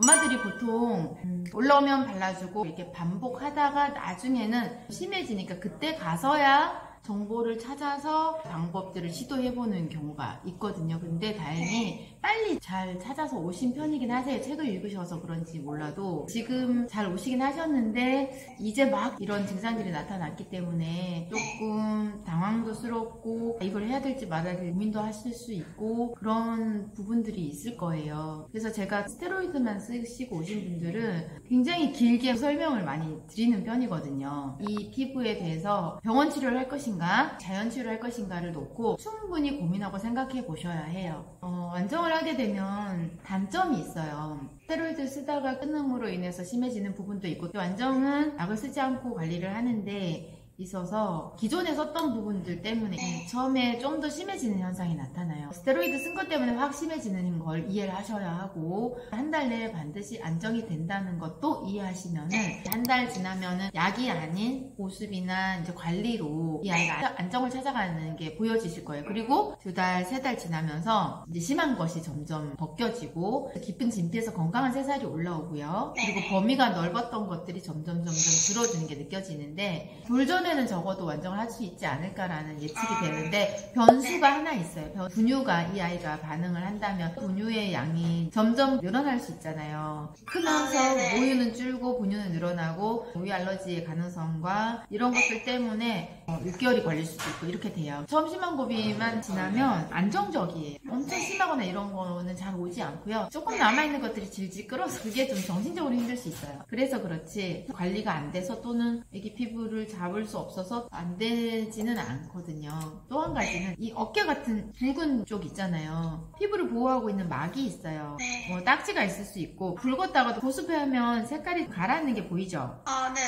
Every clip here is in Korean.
엄마들이 보통 올라오면 발라주고 이렇게 반복하다가 나중에는 심해지니까 그때 가서야 정보를 찾아서 방법들을 시도해보는 경우가 있거든요. 근데 다행히 빨리 잘 찾아서 오신 편이긴 하세요. 책을 읽으셔서 그런지 몰라도 지금 잘 오시긴 하셨는데 이제 막 이런 증상들이 나타났기 때문에 조금 당황도스럽고 이걸 해야 될지 말아야 될지 고민도 하실 수 있고 그런 부분들이 있을 거예요. 그래서 제가 스테로이드만 쓰시고 오신 분들은 굉장히 길게 설명을 많이 드리는 편이거든요. 이 피부에 대해서 병원 치료를 할 것인가 자연 치료를 할 것인가를 놓고 충분히 고민하고 생각해 보셔야 해요. 완정을 하게 되면 단점이 있어요. 스테로이드 쓰다가 끊음으로 인해서 심해지는 부분도 있고 또 완정은 약을 쓰지 않고 관리를 하는데 있어서 기존에 썼던 부분들 때문에 처음에 좀 더 심해지는 현상이 나타나요. 스테로이드 쓴 것 때문에 확 심해지는 걸 이해를 하셔야 하고 한 달 내에 반드시 안정이 된다는 것도 이해하시면은 한 달 지나면은 약이 아닌 보습이나 이제 관리로 이 아이가 안정을 찾아가는 게 보여지실 거예요. 그리고 2달, 3달 지나면서 이제 심한 것이 점점 벗겨지고 깊은 진피에서 건강한 새살이 올라오고요. 그리고 범위가 넓었던 것들이 점점 줄어드는 게 느껴지는데 돌전에는 적어도 완정을 할 수 있지 않을까라는 예측이 되는데 변수가 하나 있어요. 분유가 이 아이가 반응을 한다면 분유의 양이 점점 늘어날 수 있잖아요. 크면서 모유는 줄고 분유는 늘어나고 모유 알러지의 가능성과 이런 것들 때문에 6개월이 걸릴 수도 있고 이렇게 돼요. 처음 심한 고비만 지나면 안정적이에요. 엄청 심하거나 이런 거는 잘 오지 않고요. 조금 남아있는 것들이 질질 끌어서 그게 좀 정신적으로 힘들 수 있어요. 그래서 그렇지 관리가 안 돼서 또는 애기 피부를 잡을 수 없어서 안 되지는 않거든요. 또 한 가지는 이 어깨 같은 붉은 쪽 있잖아요. 피부를 보호하고 있는 막이 있어요. 딱지가 있을 수 있고 붉었다가도 보습하면 색깔이 가라앉는 게 보이죠?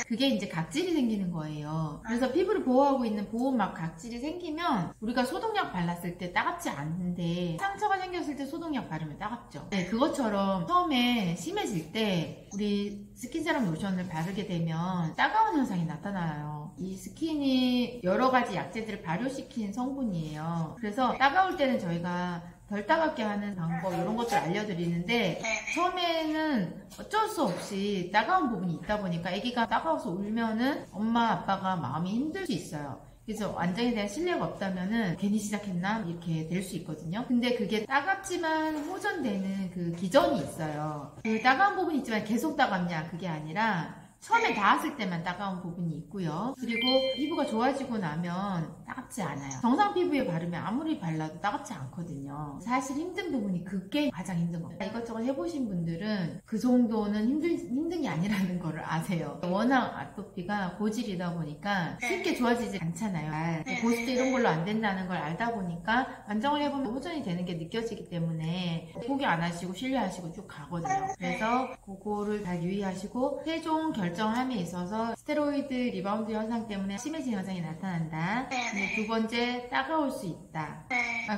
그게 이제 각질이 생기는 거예요. 그래서 피부를 보호하고 있는 보호막 각질이 생기면 우리가 소독약 발랐을 때 따갑지 않은데 상처가 생겼을 때 소독약 바르면 따갑죠. 그것처럼 처음에 심해질 때 우리 스킨세럼 로션을 바르게 되면 따가운 현상이 나타나요. 이 스킨이 여러 가지 약재들을 발효시킨 성분이에요. 그래서 따가울 때는 저희가 덜 따갑게 하는 방법 이런 것들 알려드리는데 처음에는 어쩔 수 없이 따가운 부분이 있다 보니까 아기가 따가워서 울면은 엄마 아빠가 마음이 힘들 수 있어요. 그래서 완정에 대한 신뢰가 없다면은 괜히 시작했나 이렇게 될 수 있거든요. 근데 그게 따갑지만 호전되는 그 기전이 있어요. 그 따가운 부분이 있지만 계속 따갑냐 그게 아니라 처음에 닿았을 때만 따가운 부분이 있고요. 그리고 피부가 좋아지고 나면 따갑지 않아요. 정상 피부에 바르면 아무리 발라도 따갑지 않거든요. 사실 힘든 부분이 그게 가장 힘든 거예요. 이것저것 해보신 분들은 그 정도는 힘든 게 아니라는 걸 아세요. 워낙 아토피가 고질이다 보니까 쉽게 좋아지지 않잖아요. 보습도 이런 걸로 안 된다는 걸 알다 보니까 완정을 해보면 호전이 되는 게 느껴지기 때문에 포기 안 하시고 신뢰하시고 쭉 가거든요. 그래서 그거를 잘 유의하시고 최종 결정함에 있어서 스테로이드 리바운드 현상 때문에 심해진 현상이 나타난다. 두 번째, 따가울 수 있다.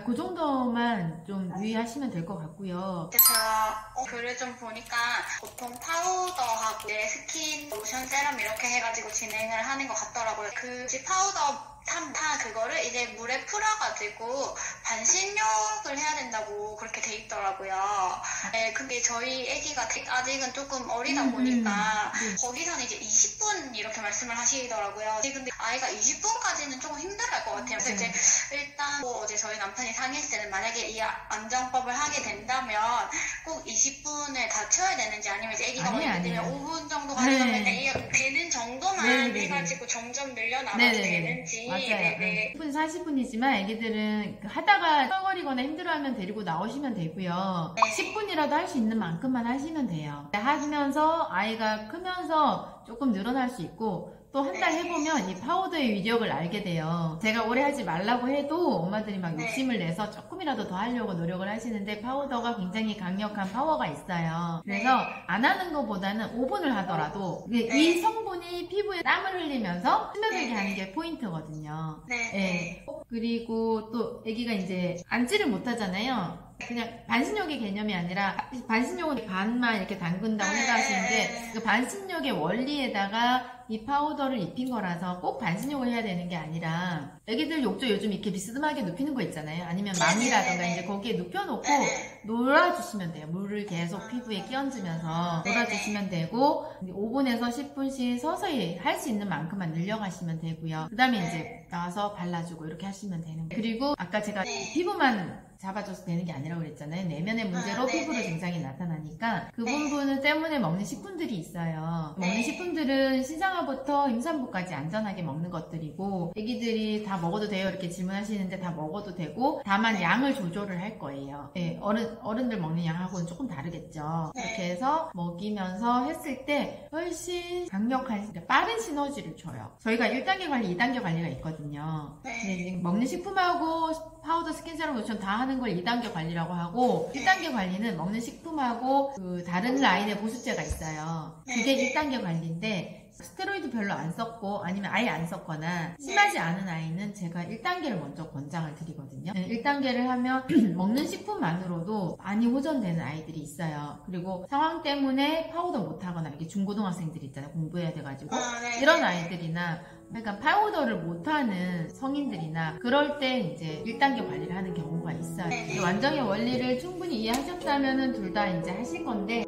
그 정도만 좀 유의하시면 될 것 같고요. 제가 글을 좀 보니까 보통 파우더하고 스킨, 로션, 세럼 이렇게 해가지고 진행을 하는 것 같더라고요. 그 파우더 다 그거를 이제 물에 풀어가지고 반신욕을 해야 된다고 그렇게 돼 있더라고요. 근데 저희 아기가 아직은 조금 어리다 보니까 거기서는 이제 20분 이렇게 말씀을 하시더라고요. 근데 아이가 20분까지는 조금 힘들할 것 같아요. 그래서 이제 일단 어제 저희 남편이 상의했을 때는 만약에 이 안정법을 하게 된다면 꼭 20분을 다 채워야 되는지 아니면 이제 아기가 어릴 때면 5분 정도 가져가면 되는 정도만 해가지고 점점 늘려나가도 되는지. 맞아요. 10분, 40분이지만 애기들은 하다가 쩔거리거나 힘들어하면 데리고 나오시면 되고요. 10분이라도 할 수 있는 만큼만 하시면 돼요. 하시면서 아이가 크면서 조금 늘어날 수 있고 또 한 달 해보면 이 파우더의 위력을 알게 돼요. 제가 오래 하지 말라고 해도 엄마들이 막 욕심을 내서 조금이라도 더 하려고 노력을 하시는데 파우더가 굉장히 강력한 파워가 있어요. 그래서 안 하는 것보다는 5분을 하더라도 이 성분이 피부에 땀을 흘리면서 스며들게 하는 게 포인트거든요. 그리고 또 아기가 이제 앉지를 못하잖아요. 그냥 반신욕의 개념이 아니라 반신욕은 반만 이렇게 담근다고 생각하시는데 그 반신욕의 원리에다가 이 파우더를 입힌 거라서 꼭 반신욕을 해야 되는 게 아니라 애기들 욕조 요즘 이렇게 비스듬하게 눕히는 거 있잖아요. 아니면 망이라던가 이제 거기에 눕혀놓고 놀아주시면 돼요. 물을 계속 피부에 끼얹으면서 네네. 놀아주시면 되고 5분에서 10분씩 서서히 할 수 있는 만큼만 늘려가시면 되고요. 그 다음에 이제 나와서 발라주고 이렇게 하시면 되는 거예요. 그리고 아까 제가 네. 피부만 잡아줘서 되는 게 아니라고 그랬잖아요. 내면의 문제로 네네. 피부로 증상이 나타나니까 그 네. 부분 때문에 먹는 식품들이 있어요. 네. 먹는 식품들은 신생아부터 임산부까지 안전하게 먹는 것들이고 애기들이 다 먹어도 돼요 이렇게 질문하시는데 다 먹어도 되고 다만 네. 양을 조절을 할 거예요. 네, 어른들 먹는 양하고는 조금 다르겠죠. 네. 이렇게 해서 먹이면서 했을 때 훨씬 강력한 그러니까 빠른 시너지를 줘요. 저희가 1단계 관리, 2단계 관리가 있거든요. 네. 근데 이제 먹는 식품하고 파우더, 스킨세럼, 로션 다 하는 걸 2단계 관리라고 하고 1단계 관리는 먹는 식품하고 그 다른 라인의 보습제가 있어요. 그게 1단계 관리인데 스테로이드 별로 안 썼고 아니면 아예 안 썼거나 심하지 않은 아이는 제가 1단계를 먼저 권장을 드리거든요. 1단계를 하면 먹는 식품만으로도 많이 호전되는 아이들이 있어요. 그리고 상황 때문에 파우더 못하거나 이게 중고등학생들 있잖아요. 공부해야 돼가지고 네. 이런 아이들이나 그러니까 파우더를 못하는 성인들이나 그럴 때 이제 1단계 관리를 하는 경우가 있어요. 네. 완정의 원리를 충분히 이해하셨다면 둘 다 이제 하실 건데